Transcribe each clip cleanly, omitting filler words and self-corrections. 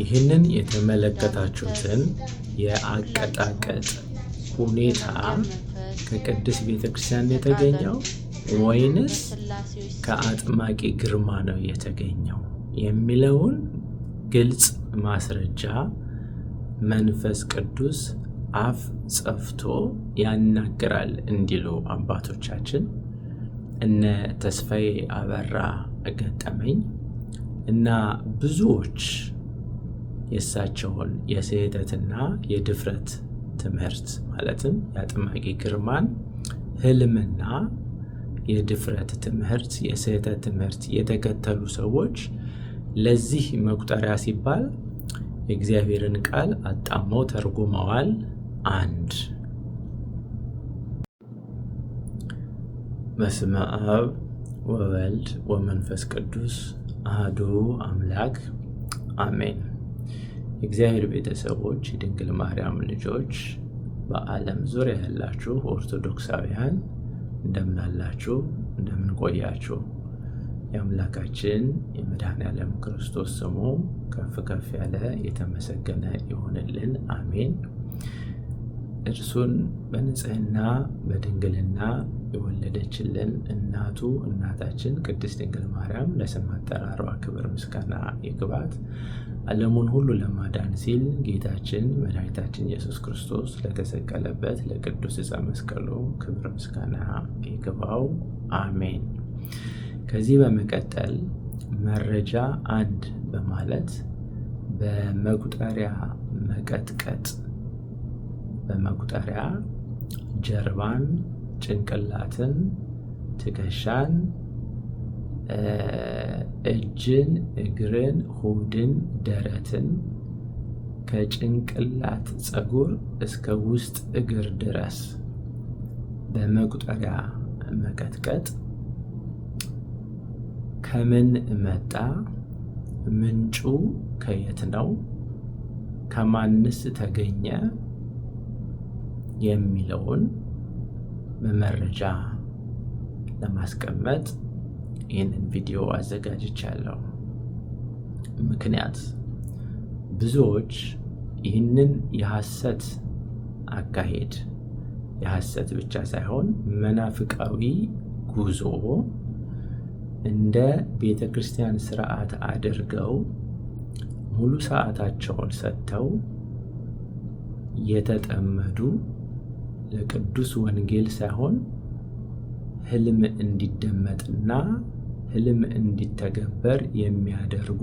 ይህንን የተመለከታችሁትን የአቀጣቀጥ ሁኔታ ከቅድስት ቤተክርስቲያን የተገኘው ወይንስ ከአጥማቂ ግርማ ነው የተገኘው የሚለውን ግልጽ ማስረጃ መንፈስ ቅዱስ አፍ ጸፍቶ ያናግራል እንዲሉ አባቶቻችን እነ ተስፋዬ አበራ ገጠመኝ እና ብዙዎች የእሳቸውን የስህተትና የድፍረት ትምህርት ማለትም የአጥማቂ ግርማን ህልምና የድፍረት ትምህርት የስህተት ትምህርት የተከተሉ ሰዎች ለዚህ መቁጠሪያ ሲባል የእግዚአብሔርን ቃል አጣመው ተርጉመዋል። አንድ በስመ አብ ወወልድ ወመንፈስ ቅዱስ አሐዱ አምላክ አሜን። የእግዚአብሔር ቤተሰቦች፣ የድንግል ማርያም ልጆች፣ በዓለም ዙሪያ ያላችሁ ኦርቶዶክሳውያን እንደምን አላችሁ? እንደምን ቆያችሁ? የአምላካችን የመድኃኔዓለም ክርስቶስ ስሙ ከፍ ከፍ ያለ የተመሰገነ ይሁንልን። አሜን። እርሱን በንጽህና በድንግልና የወለደችልን እናታችን ቅድስት ድንግል ማርያም ለስም አጠራሯ ክብር ምስጋና ይግባት። ዓለሙን ሁሉ ለማዳን ሲል ጌታችን መድኃኒታችን ኢየሱስ ክርስቶስ ለተሰቀለበት ለቅዱስ ዕፀ መስቀሉ ክብር ምስጋና ይግባው። አሜን። ከዚህ በመቀጠል መረጃ አንድ በማለት በመቁጠሪያ መቀጥቀጥ በመቁጠሪያ ጀርባን፣ ጭንቅላትን፣ ትከሻን፣ እጅን፣ እግርን፣ ሆድን፣ ደረትን ከጭንቅላት ፀጉር እስከ ውስጥ እግር ድረስ በመቁጠሪያ መቀጥቀጥ ከምን መጣ? ምንጩ ከየት ነው? ከማንስ ተገኘ? የሚለውን በመረጃ ለማስቀመጥ ይህንን ቪዲዮ አዘጋጅቻለሁ። ምክንያት ብዙዎች ይህንን የሐሰት አካሄድ የሐሰት ብቻ ሳይሆን መናፍቃዊ ጉዞ እንደ ቤተ ክርስቲያን ስርዓት አድርገው ሙሉ ሰዓታቸውን ሰጥተው የተጠመዱ ለቅዱስ ወንጌል ሳይሆን ህልም እንዲደመጥና ህልም እንዲተገበር የሚያደርጉ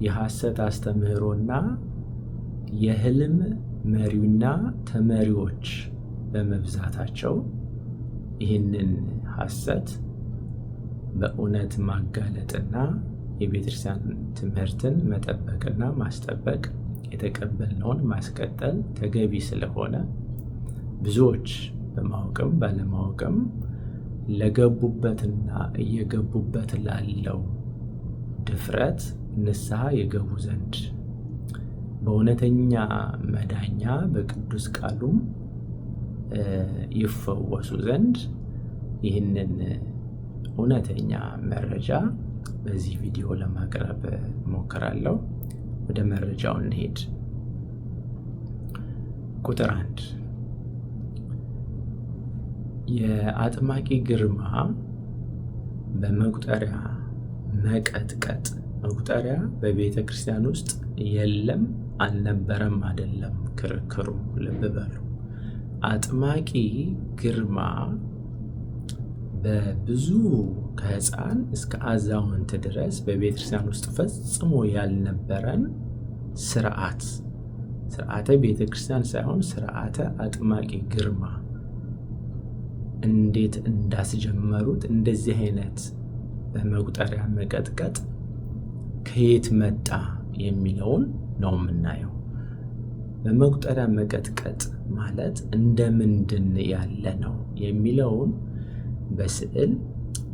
የሐሰት አስተምህሮና የህልም መሪውና ተመሪዎች በመብዛታቸው ይህንን ሐሰት በእውነት ማጋለጥና የቤተክርስቲያን ትምህርትን መጠበቅና ማስጠበቅ የተቀበልነውን ማስቀጠል ተገቢ ስለሆነ ብዙዎች በማወቅም ባለማወቅም ለገቡበትና እየገቡበት ላለው ድፍረት ንስሐ የገቡ ዘንድ በእውነተኛ መዳኛ በቅዱስ ቃሉም ይፈወሱ ዘንድ ይህንን እውነተኛ መረጃ በዚህ ቪዲዮ ለማቅረብ ሞክራለሁ። ወደ መረጃው እንሄድ። ቁጥር 1 የአጥማቂ ግርማ በመቁጠሪያ መቀጥቀጥ። መቁጠሪያ በቤተ ክርስቲያን ውስጥ የለም አልነበረም አይደለም ክርክሩ። ልብ በሉ። አጥማቂ ግርማ በብዙ ከሕፃን እስከ አዛውንት ድረስ በቤተ ክርስቲያን ውስጥ ፈጽሞ ያልነበረን ስርዓተ ቤተ ክርስቲያን ሳይሆን ስርዓተ አጥማቂ ግርማ እንዴት እንዳስጀመሩት እንደዚህ አይነት በመቁጠሪያ መቀጥቀጥ ከየት መጣ የሚለውን ነው የምናየው። በመቁጠሪያ መቀጥቀጥ ማለት እንደምንድን ያለ ነው የሚለውን በስዕል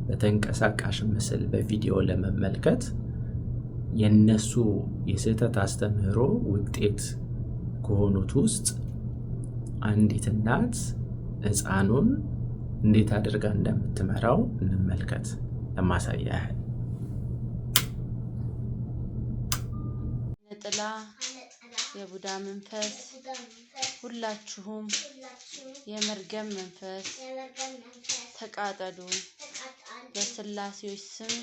በተንቀሳቃሽ ምስል በቪዲዮ ለመመልከት የነሱ የስህተት አስተምህሮ ውጤት ከሆኑት ውስጥ አንዲት እናት ሕፃኑን እንዴት አድርጋ እንደምትመራው እንመልከት ለማሳያ ያህል። ጥላ የቡዳ መንፈስ ሁላችሁም የመርገም መንፈስ ተቃጠሉ በስላሴዎች ስም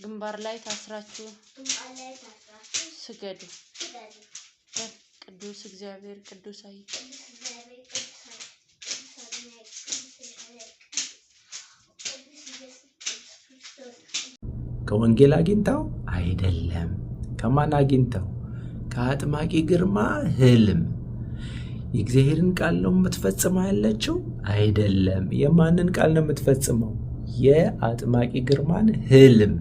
ግንባር ላይ ታስራችሁ ስገዱ። ቅዱስ እግዚአብሔር ቅዱስ አይ ከወንጌል አግኝተው አይደለም። ከማን አግኝተው? ከአጥማቂ ግርማ ህልም። የእግዚአብሔርን ቃል ነው የምትፈጽመው ያለችው አይደለም። የማንን ቃል ነው የምትፈጽመው? የአጥማቂ ግርማን ህልም።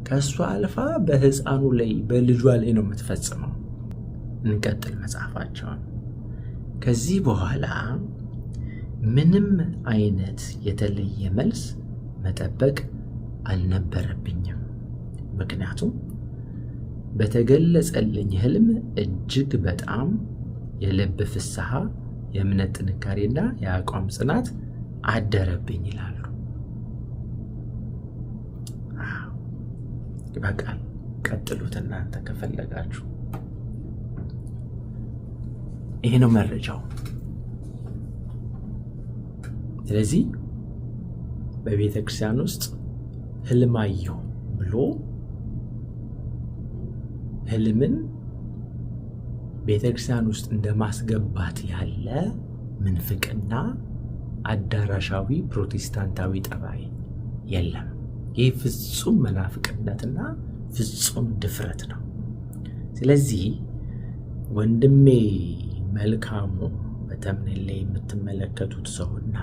ከሷ አልፋ በህፃኑ ላይ በልጇ ላይ ነው የምትፈጽመው። እንቀጥል መጽሐፋቸውን። ከዚህ በኋላ ምንም አይነት የተለየ መልስ መጠበቅ አልነበረብኝም። ምክንያቱም በተገለጸልኝ ህልም እጅግ በጣም የልብ ፍስሐ፣ የእምነት ጥንካሬና የአቋም ጽናት አደረብኝ ይላሉ። በቃል ቀጥሉት እናንተ ከፈለጋችሁ። ይሄ ነው መረጃው። ስለዚህ በቤተ ክርስቲያን ውስጥ ህልም አየሁ ብሎ ህልምን ቤተ ክርስቲያን ውስጥ እንደማስገባት ያለ ምንፍቅና፣ አዳራሻዊ ፕሮቴስታንታዊ ጠባይ የለም። ይህ ፍጹም መናፍቅነትና ፍጹም ድፍረት ነው። ስለዚህ ወንድሜ መልካሙ በተምኔል ላይ የምትመለከቱት ሰውና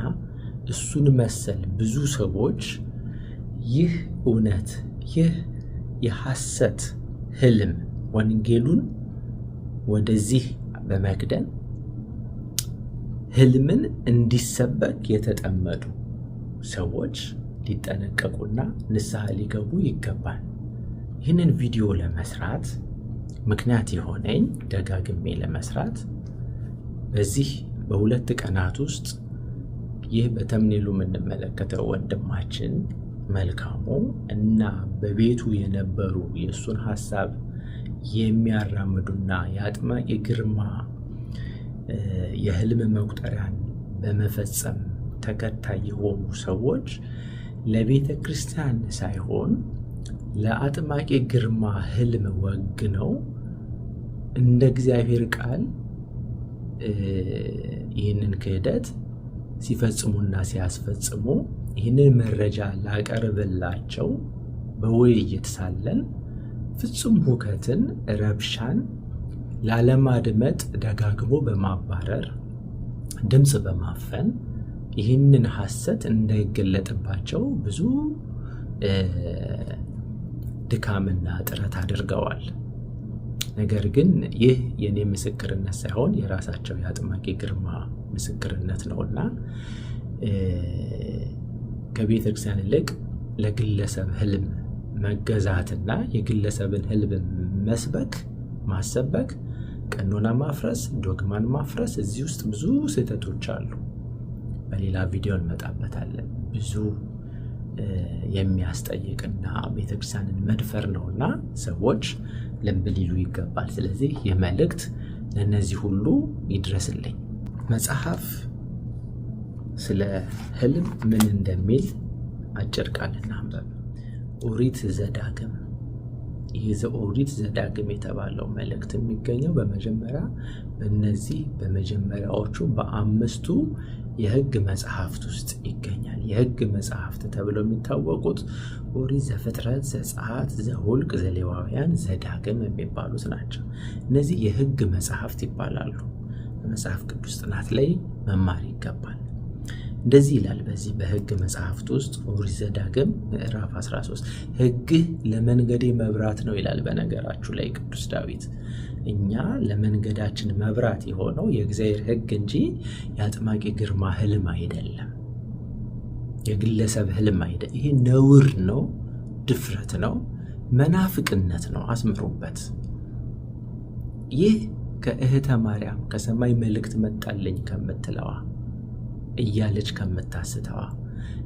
እሱን መሰል ብዙ ሰዎች ይህ እውነት፣ ይህ የሐሰት ህልም ወንጌሉን ወደዚህ በመክደን ህልምን እንዲሰበክ የተጠመዱ ሰዎች ሊጠነቀቁና ንስሐ ሊገቡ ይገባል። ይህንን ቪዲዮ ለመስራት ምክንያት የሆነኝ ደጋግሜ ለመስራት በዚህ በሁለት ቀናት ውስጥ ይህ በተምኔሉ የምንመለከተው ወንድማችን መልካሙ እና በቤቱ የነበሩ የእሱን ሐሳብ የሚያራምዱና የአጥማቂ ግርማ የህልም መቁጠሪያን በመፈጸም ተከታይ የሆኑ ሰዎች ለቤተ ክርስቲያን ሳይሆን ለአጥማቂ ግርማ ህልም ወግነው እንደ እግዚአብሔር ቃል ይህንን ክህደት ሲፈጽሙና ሲያስፈጽሙ ይህንን መረጃ ላቀርብላቸው በውይይት ሳለን ፍጹም ሁከትን፣ ረብሻን ላለማድመጥ ደጋግሞ በማባረር ድምፅ በማፈን ይህንን ሐሰት እንዳይገለጥባቸው ብዙ ድካምና ጥረት አድርገዋል። ነገር ግን ይህ የኔ ምስክርነት ሳይሆን የራሳቸው የአጥማቂ ግርማ ምስክርነት ነውና ከቤተ ክርስቲያን ይልቅ ለግለሰብ ህልም መገዛትና የግለሰብን ህልም መስበክ፣ ማሰበክ፣ ቀኖና ማፍረስ፣ ዶግማን ማፍረስ፣ እዚህ ውስጥ ብዙ ስህተቶች አሉ። በሌላ ቪዲዮ እንመጣበታለን። ብዙ የሚያስጠይቅና ቤተክርስቲያንን መድፈር ነውና ሰዎች ልብ ሊሉ ይገባል። ስለዚህ የመልእክት ለነዚህ ሁሉ ይድረስልኝ። መጽሐፍ ስለ ህልም ምን እንደሚል አጭር ቃል እናንብብ። ኦሪት ዘዳግም። ይህ ዘኦሪት ዘዳግም የተባለው መልእክት የሚገኘው በመጀመሪያ በእነዚህ በመጀመሪያዎቹ በአምስቱ የህግ መጽሐፍት ውስጥ ይገኛል። የህግ መጽሐፍት ተብለው የሚታወቁት ኦሪት ዘፍጥረት፣ ዘጸአት፣ ዘኍልቍ፣ ዘሌዋውያን፣ ዘዳግም የሚባሉት ናቸው። እነዚህ የህግ መጽሐፍት ይባላሉ። በመጽሐፍ ቅዱስ ጥናት ላይ መማር ይገባል። እንደዚህ ይላል በዚህ በህግ መጽሐፍት ውስጥ ኦሪት ዘዳግም ምዕራፍ 13 ህግህ ለመንገዴ መብራት ነው ይላል። በነገራችሁ ላይ ቅዱስ ዳዊት እኛ ለመንገዳችን መብራት የሆነው የእግዚአብሔር ህግ እንጂ የአጥማቂ ግርማ ህልም አይደለም፣ የግለሰብ ህልም አይደለም። ይሄ ነውር ነው፣ ድፍረት ነው፣ መናፍቅነት ነው። አስምሩበት። ይህ ከእህተ ማርያም ከሰማይ መልእክት መጣልኝ ከምትለዋ እያለች ከምታስተዋ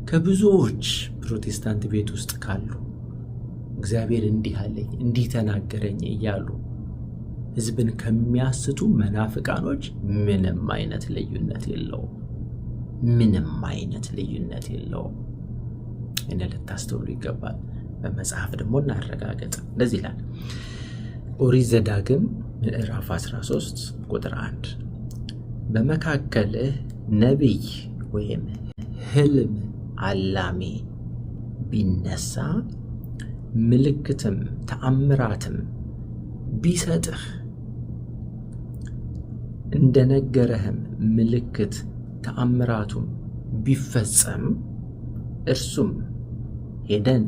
ከብዙዎች ፕሮቴስታንት ቤት ውስጥ ካሉ እግዚአብሔር እንዲህ አለኝ እንዲህ ተናገረኝ እያሉ ሕዝብን ከሚያስቱ መናፍቃኖች ምንም አይነት ልዩነት የለውም። ምንም አይነት ልዩነት የለውም። እኔ ልታስተውሉ ይገባል። በመጽሐፍ ደግሞ እናረጋግጥ። እንደዚህ ይላል ኦሪት ዘዳግም ምዕራፍ 13 ቁጥር 1 በመካከልህ ነቢይ ወይም ሕልም አላሚ ቢነሳ ምልክትም ተአምራትም ቢሰጥህ እንደነገረህም ምልክት ተአምራቱም ቢፈጸም እርሱም ሄደን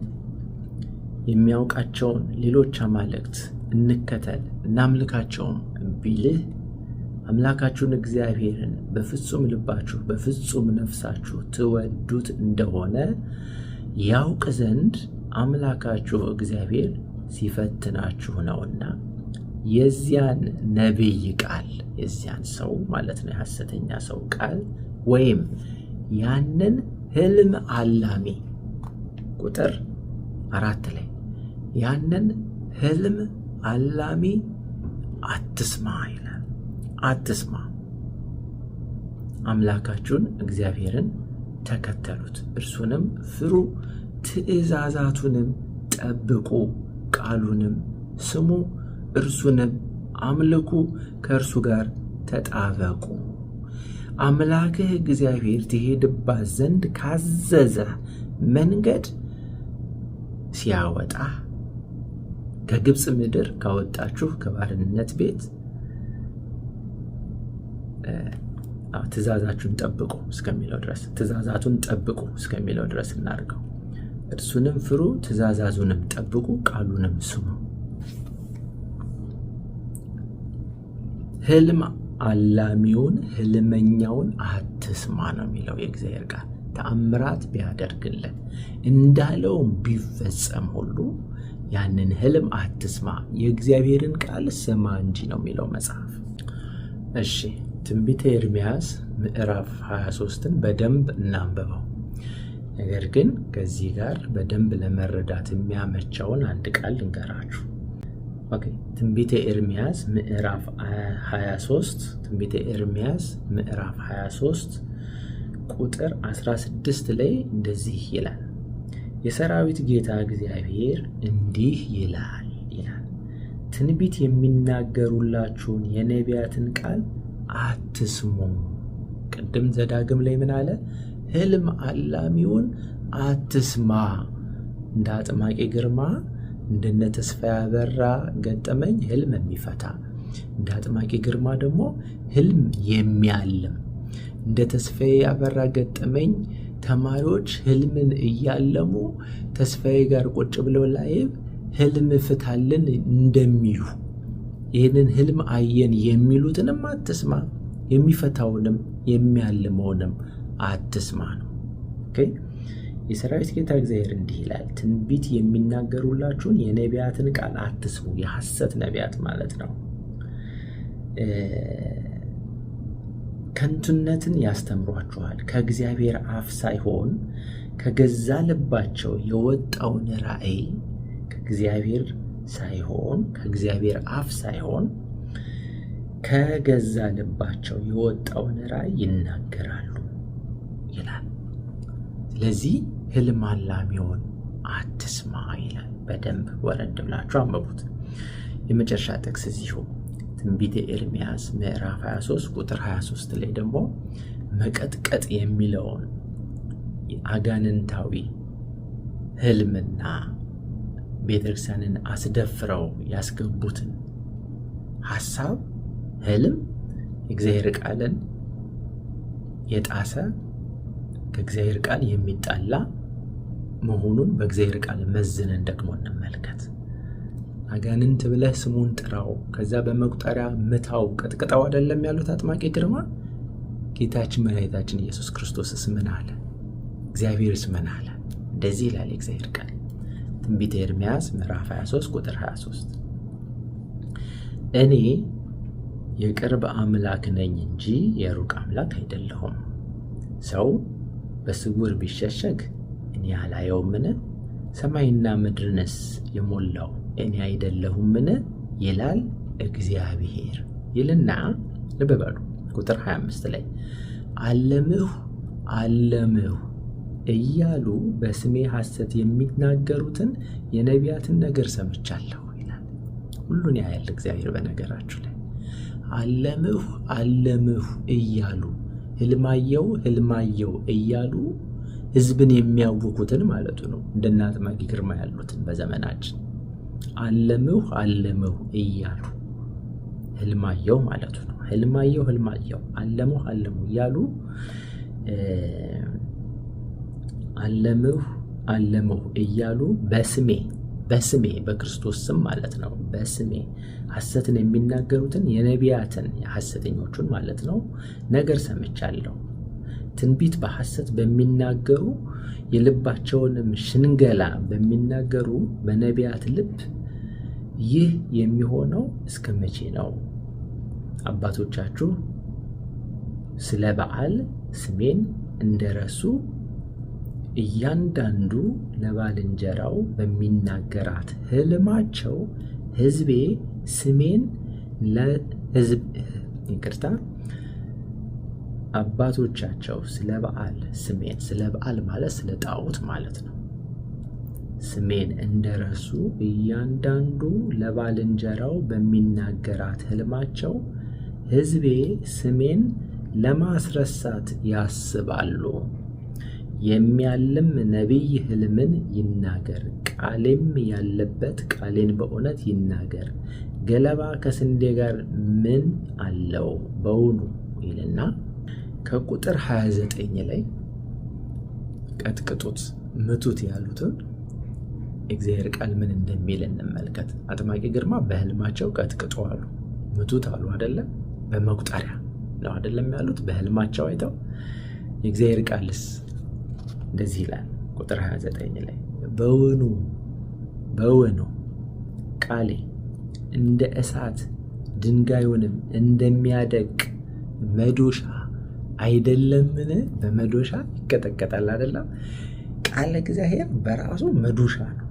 የሚያውቃቸውን ሌሎች አማልክት እንከተል እናምልካቸውም ቢልህ አምላካችሁን እግዚአብሔርን በፍጹም ልባችሁ በፍጹም ነፍሳችሁ ትወዱት እንደሆነ ያውቅ ዘንድ አምላካችሁ እግዚአብሔር ሲፈትናችሁ ነውና የዚያን ነቢይ ቃል የዚያን ሰው ማለት ነው የሐሰተኛ ሰው ቃል ወይም ያንን ሕልም አላሚ ቁጥር 4 ላይ ያንን ሕልም አላሚ አትስማ ይላል። አትስማ። አምላካችሁን እግዚአብሔርን ተከተሉት፣ እርሱንም ፍሩ፣ ትእዛዛቱንም ጠብቁ፣ ቃሉንም ስሙ፣ እርሱንም አምልኩ፣ ከእርሱ ጋር ተጣበቁ። አምላክህ እግዚአብሔር ትሄድባት ዘንድ ካዘዘ መንገድ ሲያወጣ ከግብፅ ምድር ካወጣችሁ ከባርነት ቤት ትእዛዛቱን ጠብቁ እስከሚለው ድረስ ትእዛዛቱን ጠብቁ እስከሚለው ድረስ እናድርገው። እርሱንም ፍሩ፣ ትእዛዛቱንም ጠብቁ፣ ቃሉንም ስሙ። ሕልም አላሚውን ሕልመኛውን አትስማ ነው የሚለው የእግዚአብሔር ቃል። ተአምራት ቢያደርግልን እንዳለውም ቢፈጸም ሁሉ ያንን ሕልም አትስማ፣ የእግዚአብሔርን ቃል ስማ እንጂ ነው የሚለው መጽሐፍ። እሺ ትንቢተ ኤርምያስ ምዕራፍ 23ን በደንብ እናንብበው። ነገር ግን ከዚህ ጋር በደንብ ለመረዳት የሚያመቸውን አንድ ቃል ልንገራችሁ። ኦኬ ትንቢተ ኤርምያስ ምዕራፍ 23 ትንቢተ ኤርምያስ ምዕራፍ 23 ቁጥር 16 ላይ እንደዚህ ይላል፣ የሰራዊት ጌታ እግዚአብሔር እንዲህ ይላል ትንቢት የሚናገሩላችሁን የነቢያትን ቃል አትስሙ። ቅድም ዘዳግም ላይ ምን አለ? ሕልም አላሚውን አትስማ። እንደ አጥማቂ ግርማ እንደነ ተስፋ ያበራ ገጠመኝ ሕልም የሚፈታ፣ እንደ አጥማቂ ግርማ ደግሞ ሕልም የሚያልም፣ እንደ ተስፋዬ ያበራ ገጠመኝ ተማሪዎች ሕልምን እያለሙ ተስፋዬ ጋር ቁጭ ብለው ላይብ ሕልም ፍታልን እንደሚሉ ይህንን ሕልም አየን የሚሉትንም አትስማ፣ የሚፈታውንም የሚያልመውንም አትስማ ነው። ኦኬ የሰራዊት ጌታ እግዚአብሔር እንዲህ ይላል፣ ትንቢት የሚናገሩላችሁን የነቢያትን ቃል አትስሙ። የሐሰት ነቢያት ማለት ነው። ከንቱነትን ያስተምሯችኋል። ከእግዚአብሔር አፍ ሳይሆን ከገዛ ልባቸው የወጣውን ራእይ ከእግዚአብሔር አፍ ሳይሆን ከገዛ ልባቸው የወጣውን ራእይ ይናገራሉ ይላል። ስለዚህ ሕልም አላሚውን አትስማ ይላል። በደንብ ወረድ ብላችሁ አንብቡት። የመጨረሻ ጥቅስ እዚሁ ትንቢተ ኤርምያስ ምዕራፍ 23 ቁጥር 23 ላይ ደግሞ መቀጥቀጥ የሚለውን አጋንንታዊ ሕልምና ቤተክርስቲያንን አስደፍረው ያስገቡትን ሐሳብ ሕልም የእግዚአብሔር ቃልን የጣሰ ከእግዚአብሔር ቃል የሚጣላ መሆኑን በእግዚአብሔር ቃል መዝነን ደግሞ እንመልከት። አጋንንት ብለህ ስሙን ጥራው፣ ከዛ በመቁጠሪያ ምታው፣ ቀጥቅጣው አይደለም ያሉት አጥማቂ ግርማ። ጌታችን መድኃኒታችን ኢየሱስ ክርስቶስስ ምን አለ? እግዚአብሔርስ ምን አለ? እንደዚህ ይላል የእግዚአብሔር ቃል ትንቢተ ኤርምያስ ምዕራፍ 23 ቁጥር 23 እኔ የቅርብ አምላክ ነኝ እንጂ የሩቅ አምላክ አይደለሁም። ሰው በስውር ቢሸሸግ እኔ አላየውምን? ሰማይና ምድርንስ የሞላው እኔ አይደለሁምን ይላል እግዚአብሔር ይልና ልብ በሉ ቁጥር 25 ላይ አለምሁ እያሉ በስሜ ሐሰት የሚናገሩትን የነቢያትን ነገር ሰምቻለሁ ይላል። ሁሉን ያያል እግዚአብሔር። በነገራችሁ ላይ አለምሁ እያሉ ህልማየው እያሉ ህዝብን የሚያውኩትን ማለቱ ነው። እንደነ አጥማቂ ግርማ ያሉትን በዘመናችን አለምሁ እያሉ ህልማየው ማለቱ ነው። ህልማየው አለምሁ እያሉ አለምሁ እያሉ በስሜ በክርስቶስ ስም ማለት ነው። በስሜ ሐሰትን የሚናገሩትን የነቢያትን ሐሰተኞቹን ማለት ነው ነገር ሰምቻለሁ። ትንቢት በሐሰት በሚናገሩ የልባቸውንም ሽንገላ በሚናገሩ በነቢያት ልብ ይህ የሚሆነው እስከ መቼ ነው? አባቶቻችሁ ስለ በዓል ስሜን እንደረሱ እያንዳንዱ ለባልንጀራው በሚናገራት ህልማቸው ሕዝቤ ስሜን አባቶቻቸው ስለ በዓል ስሜን፣ ስለ በዓል ማለት ስለ ጣዖት ማለት ነው። ስሜን እንደረሱ እያንዳንዱ ለባልንጀራው በሚናገራት ህልማቸው ሕዝቤ ስሜን ለማስረሳት ያስባሉ። የሚያልም ነቢይ ህልምን ይናገር፣ ቃሌም ያለበት ቃሌን በእውነት ይናገር። ገለባ ከስንዴ ጋር ምን አለው በውኑ ይልና ከቁጥር 29 ላይ ቀጥቅጡት ምቱት ያሉትን እግዚአብሔር ቃል ምን እንደሚል እንመልከት። አጥማቂ ግርማ በህልማቸው ቀጥቅጡ አሉ፣ ምቱት አሉ አይደለም? በመቁጠሪያ ነው አይደለም ያሉት? በህልማቸው አይተው። የእግዚአብሔር ቃልስ እንደዚህ ይላል ቁጥር 29 ላይ በውኑ ቃሌ እንደ እሳት ድንጋዩንም እንደሚያደቅ መዶሻ አይደለምን? በመዶሻ ይቀጠቀጣል አይደለም? ቃል እግዚአብሔር በራሱ መዶሻ ነው።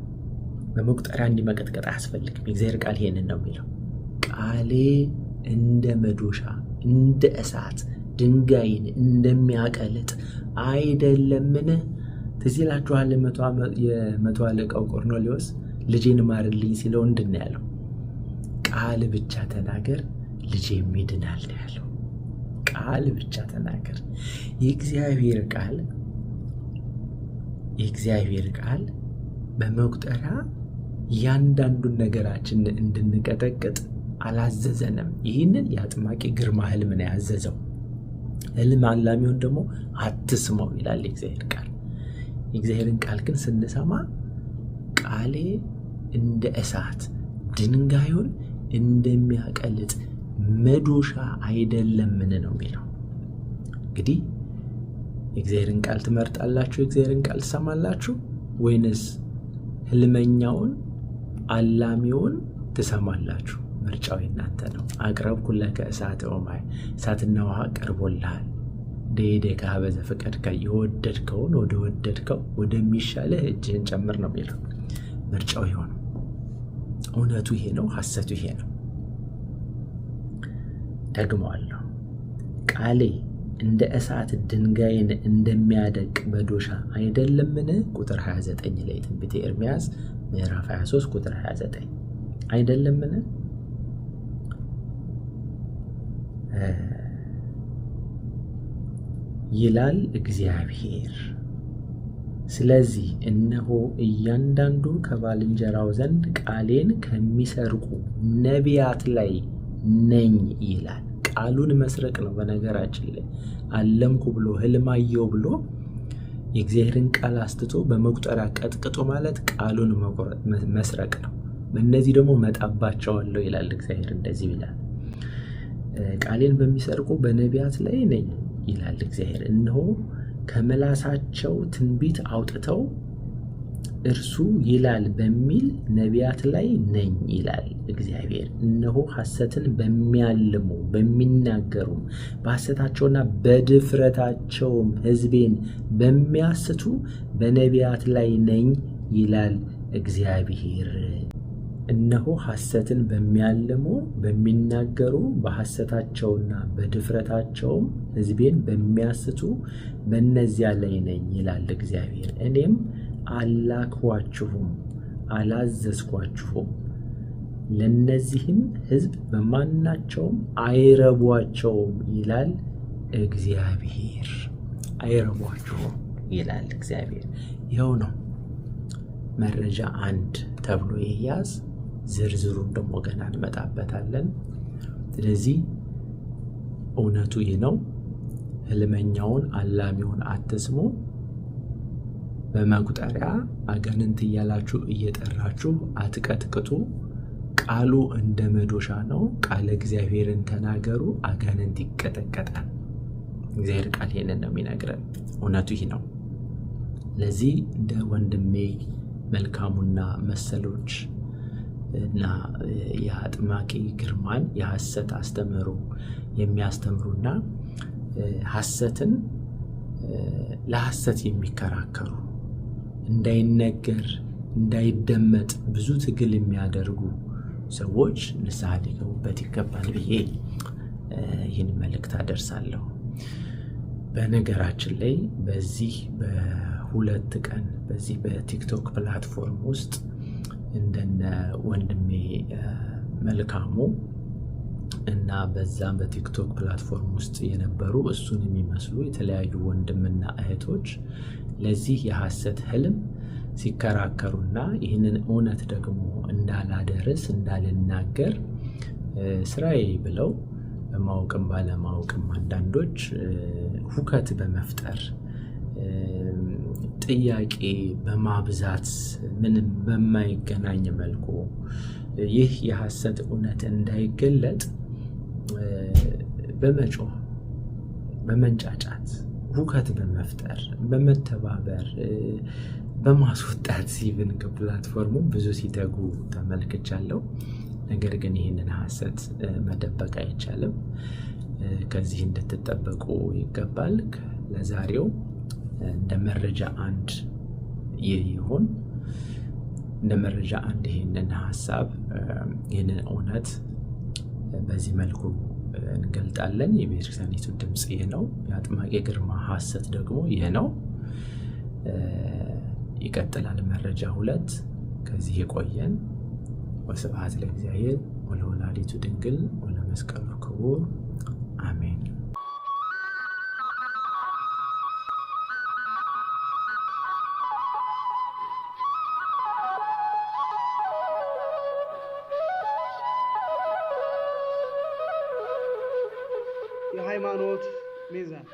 በመቁጠሪያ እንዲመቀጥቀጥ አያስፈልግም። የእግዚአብሔር ቃል ይሄንን ነው የሚለው። ቃሌ እንደ መዶሻ እንደ እሳት ድንጋይን እንደሚያቀልጥ አይደለምን? ትዝ ይላችኋል የመቶ አለቃው ቆርኔሌዎስ ልጄን ማርልኝ ሲለው ምንድን ነው ያለው? ቃል ብቻ ተናገር ልጄም ይድናል ነው ያለው። ቃል ብቻ ተናገር። የእግዚአብሔር ቃል በመቁጠሪያ እያንዳንዱን ነገራችን እንድንቀጠቅጥ አላዘዘንም። ይህንን የአጥማቂ ግርማ ህልም ነው ያዘዘው። ህልም አላሚውን ደግሞ አትስማው ይላል የእግዚአብሔር ቃል። የእግዚአብሔርን ቃል ግን ስንሰማ ቃሌ እንደ እሳት ድንጋዩን እንደሚያቀልጥ መዶሻ አይደለምን ነው የሚለው። እንግዲህ የእግዚአብሔርን ቃል ትመርጣላችሁ? የእግዚአብሔርን ቃል ትሰማላችሁ? ወይንስ ህልመኛውን አላሚውን ትሰማላችሁ? ምርጫው የእናንተ ነው። አቅረብኩለከ እሳተ ወማይ፣ እሳትና ውሃ ቀርቦልሃል። ደይደከ ኀበ ዘፈቀድከ፣ የወደድከውን ወደ ወደድከው ወደሚሻልህ እጅህን ጨምር ነው የሚለው። ምርጫው ይሆን። እውነቱ ይሄ ነው፣ ሐሰቱ ይሄ ነው። ደግመዋለሁ። ቃሌ እንደ እሳት ድንጋይን እንደሚያደቅ መዶሻ አይደለምን? ቁጥር 29 ላይ ትንቢተ ኤርምያስ ምዕራፍ 23 ቁጥር 29 አይደለምን? ይላል እግዚአብሔር። ስለዚህ እነሆ እያንዳንዱ ከባልንጀራው ዘንድ ቃሌን ከሚሰርቁ ነቢያት ላይ ነኝ ይላል። ቃሉን መስረቅ ነው። በነገራችን ላይ አለምኩ ብሎ ህልማየው ብሎ የእግዚአብሔርን ቃል አስትቶ በመቁጠሪያ ቀጥቅጦ ማለት ቃሉን መስረቅ ነው። በእነዚህ ደግሞ መጣባቸዋለሁ ይላል እግዚአብሔር። እንደዚህ ይላል፣ ቃሌን በሚሰርቁ በነቢያት ላይ ነኝ ይላል እግዚአብሔር። እነሆ ከመላሳቸው ትንቢት አውጥተው እርሱ ይላል በሚል ነቢያት ላይ ነኝ ይላል እግዚአብሔር። እነሆ ሐሰትን በሚያልሙ በሚናገሩ በሐሰታቸውና በድፍረታቸውም ሕዝቤን በሚያስቱ በነቢያት ላይ ነኝ ይላል እግዚአብሔር። እነሆ ሐሰትን በሚያልሙ በሚናገሩ በሐሰታቸውና በድፍረታቸውም ሕዝቤን በሚያስቱ በእነዚያ ላይ ነኝ ይላል እግዚአብሔር። እኔም አላክኋችሁም አላዘዝኳችሁም፣ ለነዚህም ሕዝብ በማናቸውም አይረቧቸውም ይላል እግዚአብሔር። አይረቧችሁም ይላል እግዚአብሔር። ይኸው ነው መረጃ 1 ተብሎ ይያዝ። ዝርዝሩን ደግሞ ገና እንመጣበታለን። ስለዚህ እውነቱ ይህ ነው። ህልመኛውን አላሚውን አትስሙ። በመቁጠሪያ አጋንንት እያላችሁ እየጠራችሁ አትቀጥቅጡ። ቃሉ እንደ መዶሻ ነው። ቃለ እግዚአብሔርን ተናገሩ፣ አጋንንት ይቀጠቀጣል። እግዚአብሔር ቃል ይሄንን ነው የሚነግረን። እውነቱ ይህ ነው። ለዚህ እንደ ወንድሜ መልካሙና መሰሎች እና የአጥማቂ ግርማን የሐሰት አስተምህሮ የሚያስተምሩና ሐሰትን ለሐሰት የሚከራከሩ እንዳይነገር እንዳይደመጥ ብዙ ትግል የሚያደርጉ ሰዎች ንስሐ ሊገቡበት ይገባል ብዬ ይህን መልእክት አደርሳለሁ። በነገራችን ላይ በዚህ በሁለት ቀን በዚህ በቲክቶክ ፕላትፎርም ውስጥ እንደነ ወንድሜ መልካሙ እና በዛም በቲክቶክ ፕላትፎርም ውስጥ የነበሩ እሱን የሚመስሉ የተለያዩ ወንድምና እህቶች ለዚህ የሐሰት ህልም ሲከራከሩና ይህንን እውነት ደግሞ እንዳላደርስ እንዳልናገር ስራዬ ብለው በማወቅም ባለማወቅም አንዳንዶች ሁከት በመፍጠር ጥያቄ በማብዛት ምንም በማይገናኝ መልኩ ይህ የሐሰት እውነት እንዳይገለጥ በመጮህ በመንጫጫት ሁከት በመፍጠር በመተባበር በማስወጣት ሲቪን ከፕላትፎርሙ ብዙ ሲተጉ ተመልክቻለሁ። ነገር ግን ይህንን ሐሰት መደበቅ አይቻልም። ከዚህ እንድትጠበቁ ይገባል። ለዛሬው እንደ መረጃ 1 ይህ ይሁን። እንደ መረጃ 1 ይህንን ሐሳብ ይህንን እውነት በዚህ መልኩ እንገልጣለን። የቤተክርስቲያኒቱ ድምፅ ይህ ነው። የአጥማቂ ግርማ ሐሰት ደግሞ ይህ ነው። ይቀጥላል። መረጃ 2 ከዚህ የቆየን። ወስብሐት ለእግዚአብሔር ወለወላዲቱ ድንግል ወለመስቀሉ ክቡር አሜን። የሃይማኖት ሚዛን